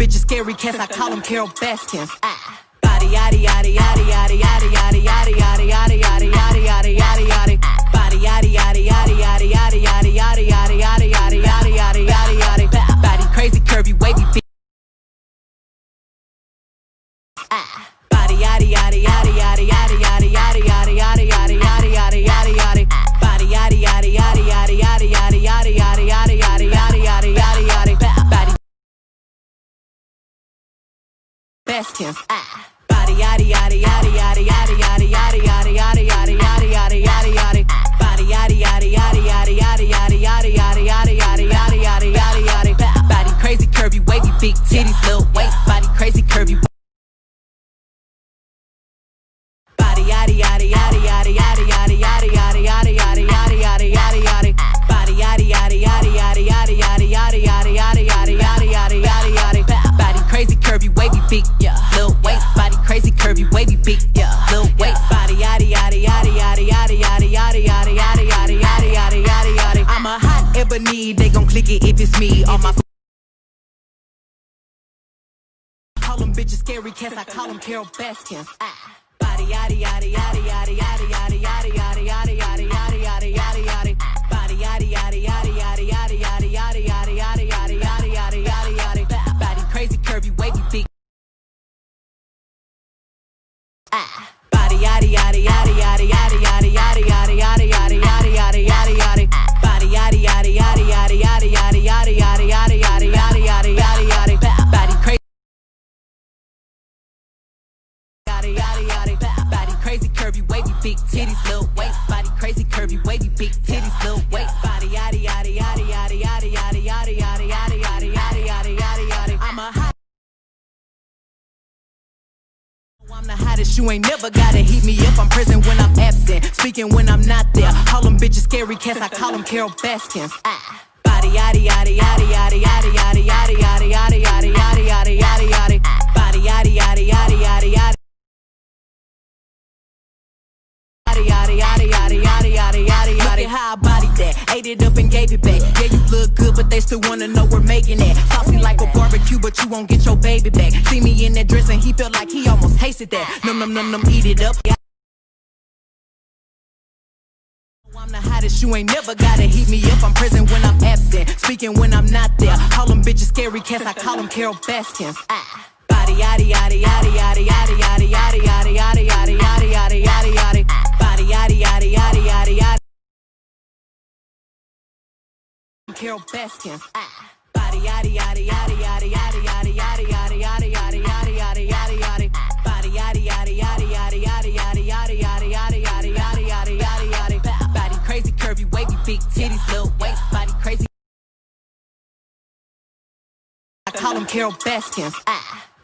bitches scary cats, I call them Carol Baskins. Body yaddy yaddy yaddy yaddy yaddy yaddy yaddy yaddy yaddy yaddy yaddy yaddy yaddy yaddy. Body yaddy yaddy yaddy yaddy yaddy yaddy yaddy yaddy yaddy yaddy yaddy yaddy yaddy yaddy. Body crazy, curvy, wavy, big. Body yaddy yaddy yaddy yaddy yaddy yaddy yaddy yaddy yaddy yaddy yaddy yaddy yaddy yaddy. Body yaddy yaddy yaddy yaddy yaddy yaddy yaddy yaddy yaddy yaddy yaddy yaddy yaddy yaddy. Body Baskins. Body yaddy yaddy yaddy yaddy yaddy yaddy yaddy yaddy yaddy yaddy yaddy yaddy yaddy yaddy. Body yaddy yaddy yaddy yaddy yaddy yaddy yaddy yaddy yaddy yaddy yaddy yaddy yaddy yaddy. Body crazy, curvy, wavy, big titties, little waist. Body crazy, curvy. Body yaddy yaddy yaddy yaddy yaddy yaddy yaddy yaddy yaddy yaddy yaddy yaddy yaddy yaddy. Body yaddy yaddy yaddy yaddy yaddy yaddy yaddy yaddy yaddy yaddy yaddy yaddy yaddy yaddy. Body crazy, curvy, wavy, big, little waist. Body crazy, curvy, wavy, big, little waist. Body yaddy yaddy yaddy yaddy yaddy yaddy yaddy yaddy yaddy yaddy yaddy yaddy yaddy yaddy. I'm a hot ebony, they gon' click it if it's me. All my call them bitches scary cats, I call them Carol Baskins. Body yaddy yaddy yaddy yaddy yaddy yaddy yaddy yaddy yaddy yaddy yaddy yaddy yaddy yaddy. Body yaddy yaddy yaddy yaddy yaddy yaddy yaddy yaddy yaddy yaddy yaddy yaddy yaddy yaddy. Body crazy, curvy, wavy, big. Body yaddy yaddy yaddy yaddy yaddy yaddy yaddy yaddy yaddy yaddy yaddy yaddy yaddy yaddy. Body yaddy yaddy yaddy yaddy yaddy yaddy yaddy yaddy yaddy yaddy yaddy yaddy yaddy yaddy. Body crazy. Yaddy yaddy yaddy. Body crazy, curvy, wavy, big titties, little waist. Body crazy, curvy, wavy, big titties, little waist. Body yaddy yaddy yaddy yaddy yaddy yaddy yaddy yaddy yaddy yaddy yaddy yaddy yaddy yaddy. I'm a hot. I'm the hottest, you ain't never gotta heat me up. I'm present when I'm absent, speaking when I'm not there. Call them bitches scary cats, I call them Carol Baskins. Body yaddy yaddy yaddy yaddy yaddy yaddy yaddy yaddy yaddy yaddy yaddy yaddy yaddy yaddy. Body yaddy yaddy yaddy yaddy yaddy. Yaddy yaddy yaddy yaddy yaddy yaddy. Look at how I bodied that, ate it up and gave it back. Yeah, you look good, but they still wanna know we're making that. Saucy like a barbecue, but you won't get your baby back. See me in that dress and he felt like he almost tasted that. Num num num num, eat it up. I'm the hottest, you ain't never gotta heat me up. I'm present when I'm absent, speaking when I'm not there. Call them bitches scary cats, I call them Carol Baskins. Body yaddy yaddy yaddy yaddy yaddy yaddy yaddy yaddy yaddy yaddy yaddy yaddy yaddy yaddy. Body yaddy yaddy yaddy yaddy yaddy. Carol Baskins. Body yaddy yaddy yaddy yaddy yaddy yaddy yaddy yaddy yaddy yaddy yaddy yaddy yaddy yaddy. Body yaddy yaddy yaddy yaddy yaddy yaddy yaddy yaddy yaddy yaddy yaddy yaddy yaddy yaddy. Body crazy, curvy, wavy, big titties, little waist. Body crazy. I call them Carol Baskins.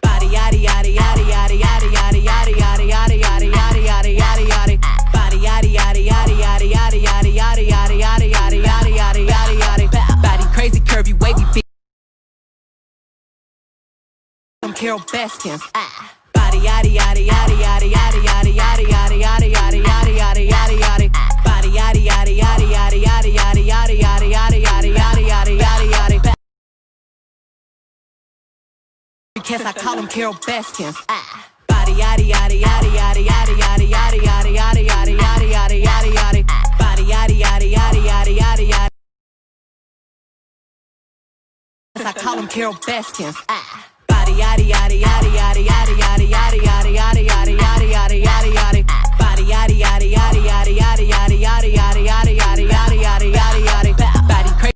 Body yaddy yaddy yaddy yaddy yaddy yaddy yaddy yaddy yaddy yaddy yaddy yaddy yaddy yaddy. Body yaddy yaddy yaddy yaddy yaddy yaddy yaddy yaddy yaddy yaddy yaddy yaddy yaddy yaddy. Body crazy, curvy, wavy, big. I'm Carol Baskins. Body yaddy yaddy yaddy yaddy yaddy yaddy yaddy yaddy yaddy yaddy yaddy yaddy yaddy yaddy. Body yaddy yaddy yaddy yaddy yaddy yaddy yaddy yaddy yaddy yaddy yaddy yaddy yaddy yaddy. Cats, I call them Carol Baskins. Body yaddy yaddy yaddy yaddy yaddy yaddy yaddy yaddy yaddy yaddy yaddy yaddy yaddy yaddy. Body yaddy yaddy yaddy yaddy yaddy yaddy. I call them Carol Baskins. Body yaddy yaddy yaddy yaddy yaddy yaddy yaddy yaddy yaddy yaddy yaddy yaddy yaddy yaddy. Body yaddy yaddy yaddy yaddy yaddy yaddy yaddy yaddy yaddy yaddy yaddy yaddy yaddy yaddy. Body crazy.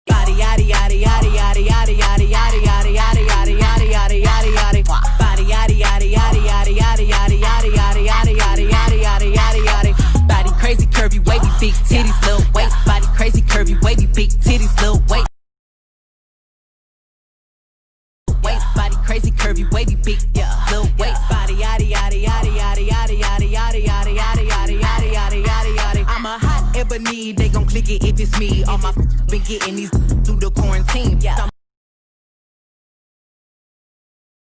Body yaddy yaddy yaddy yaddy yaddy yaddy yaddy yaddy yaddy yaddy yaddy yaddy yaddy yaddy. Body yaddy yaddy yaddy yaddy yaddy yaddy yaddy yaddy yaddy yaddy yaddy yaddy yaddy yaddy. Body crazy, curvy, wavy, big titties, little waist. Body crazy, curvy, wavy, big titties, little waist. Body crazy, curvy, wavy, big, little waist. Body yaddy yaddy yaddy yaddy yaddy yaddy yaddy yaddy yaddy yaddy yaddy yaddy yaddy yaddy. I'm a hot ebony, they gon' click it if it's me. All my been getting these through the quarantine.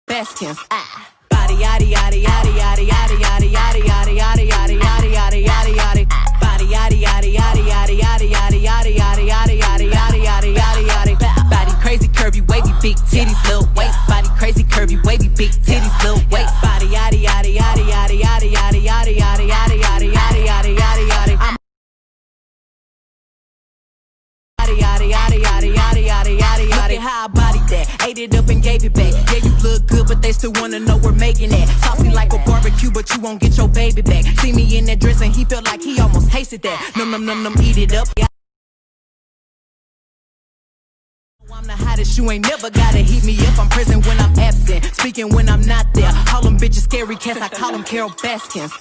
Baskins. Body yaddy yaddy yaddy yaddy yaddy yaddy yaddy yaddy yaddy yaddy yaddy yaddy yaddy yaddy. Body yaddy yaddy yaddy yaddy yaddy yaddy yaddy yaddy yaddy yaddy yaddy yaddy yaddy. Body crazy. ate it up and gave it back. Yeah, you look good, but they still wanna know we're making it. Saucy like a barbecue, but you won't get your baby back. See me in that dress and he felt like he almost tasted that. Num num num num, eat it up. Yeah. I'm the hottest, you ain't never gotta heat me up. I'm present when I'm absent, speaking when I'm not there. Call them bitches scary cats, I call them Carol Baskins.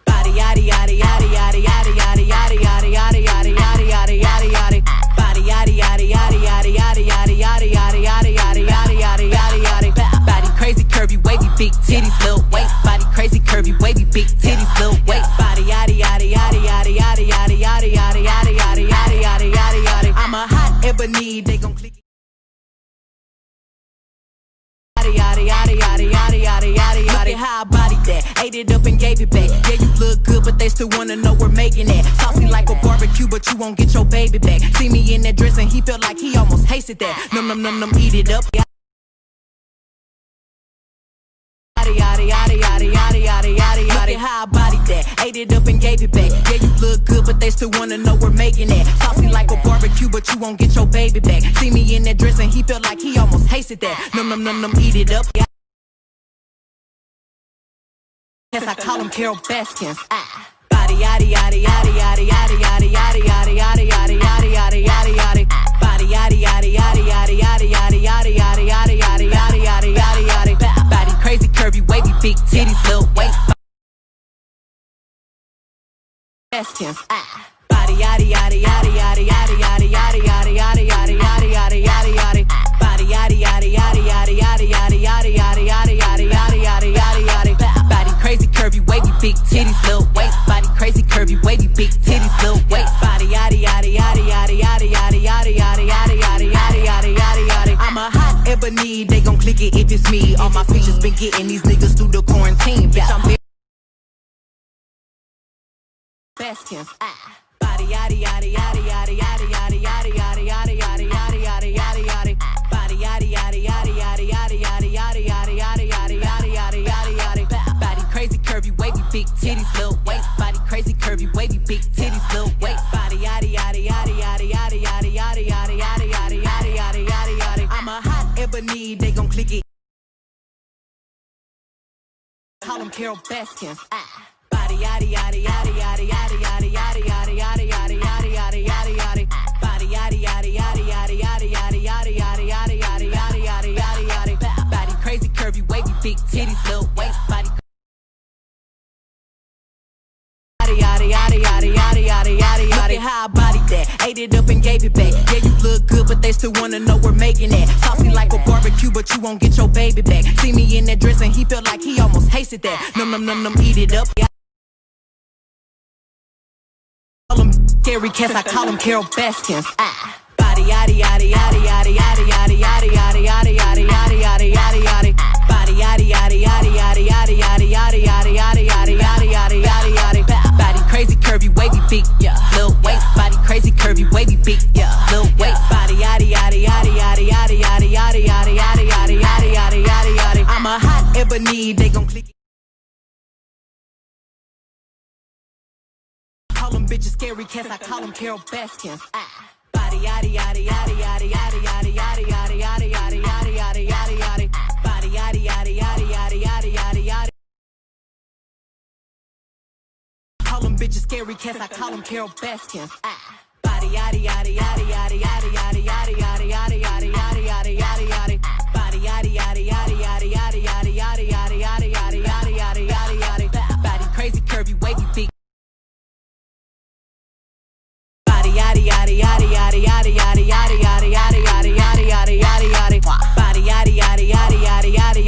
Body yaddy yaddy yaddy yaddy yaddy yaddy yaddy yaddy yaddy yaddy yaddy yaddy yaddy yaddy. Body yaddy yaddy yaddy yaddy yaddy yaddy yaddy yaddy yaddy yaddy yaddy yaddy yaddy yaddy. Body crazy curvy wavy big titties little waist. Body crazy curvy wavy big titties little waist. Body yaddy yaddy yaddy yaddy yaddy yaddy yaddy yaddy yaddy yaddy yaddy yaddy yaddy yaddy. I'm a hot ebony, they gon' click. Yaddy yaddy yaddy yaddy yaddy yaddy. Look at how I bodied that, ate it up and gave it back. Yeah, you look good, but they still wanna know we're making it. Saucy like a barbecue, but you won't get your baby back. See me in that dress and he felt like he almost tasted that. Num num num num, eat it up. Yaddy yaddy yaddy yaddy yaddy yaddy yaddy. Look at how I bodied that, ate it up and gave it back. Yeah, you look good, but they still wanna know we're making it. Saucy like a barbecue, but you won't get your baby back. See me in that dress and he felt like he almost tasted that. Num num num num, eat it up. Yes, I call them Carol Baskins. Body yaddy yaddy yaddy yaddy yaddy yaddy yaddy yaddy yaddy yaddy yaddy yaddy yaddy yaddy. Body yaddy yaddy yaddy yaddy yaddy yaddy yaddy yaddy yaddy yaddy yaddy yaddy yaddy yaddy. Body crazy curvy wavy big titties little waist. Baskins. Body yaddy yaddy yaddy yaddy yaddy yaddy yaddy yaddy yaddy yaddy yaddy yaddy yaddy yaddy. Body yaddy yaddy yaddy yaddy yaddy yaddy yaddy yaddy yaddy yaddy yaddy yaddy yaddy yaddy. Body crazy curvy wavy big titties little waist. Body crazy curvy wavy big titties little waist. Body yaddy yaddy yaddy yaddy yaddy yaddy yaddy yaddy yaddy yaddy yaddy yaddy yaddy yaddy. I'm a hot ebony, they gon' click it if it's me. All my features been getting these niggas through the quarantine. Bitch, I'm very Baskins. Body yaddy yaddy yaddy yaddy yaddy yaddy yaddy yaddy yaddy yaddy yaddy yaddy yaddy yaddy. Body yaddy yaddy yaddy yaddy yaddy yaddy yaddy yaddy yaddy yaddy yaddy yaddy yaddy yaddy. Body crazy curvy wavy big titties little waist. Body crazy curvy wavy big titties little waist. Body yaddy yaddy yaddy yaddy yaddy yaddy yaddy yaddy yaddy yaddy yaddy yaddy yaddy yaddy. I'm a hot ebony, they gon' click it. Call them Carol Baskins. Body yaddy yaddy yaddy yaddy yaddy yaddy yaddy yaddy yaddy yaddy yaddy yaddy yaddy yaddy. Body yaddy yaddy yaddy yaddy yaddy yaddy yaddy yaddy yaddy yaddy yaddy yaddy yaddy yaddy. Body crazy curvy wavy big titties little waist. Body yaddy yaddy yaddy yaddy yaddy yaddy yaddy. Look at how I bodied that, ate it up and gave it back. Yeah, you look good, but they still wanna know we're making it. Saucy like a barbecue, but you won't get your baby back. See me in that dress and he felt like he almost tasted that. Num num num num, eat it up. Scary cats, I call them Carol Baskins. Body yaddy yaddy yaddy yaddy yaddy yaddy yaddy yaddy yaddy yaddy yaddy yaddy yaddy yaddy. Body yaddy yaddy yaddy yaddy yaddy yaddy yaddy yaddy yaddy yaddy yaddy yaddy yaddy yaddy. Body crazy curvy wavy big little waist. Body crazy curvy wavy big little waist. Body yaddy yaddy yaddy yaddy yaddy yaddy yaddy yaddy yaddy yaddy yaddy yaddy yaddy yaddy. I'm a hot ebony, they gon' click it. Call them bitches scary cats, I call them Carol Baskins. Body yaddy yaddy yaddy yaddy yaddy yaddy yaddy yaddy yaddy yaddy yaddy yaddy yaddy yaddy. Body yaddy yaddy yaddy yaddy yaddy yaddy yaddy. Call them bitches scary cats, I call them Carol Baskins. Body yaddy yaddy yaddy yaddy yaddy yaddy.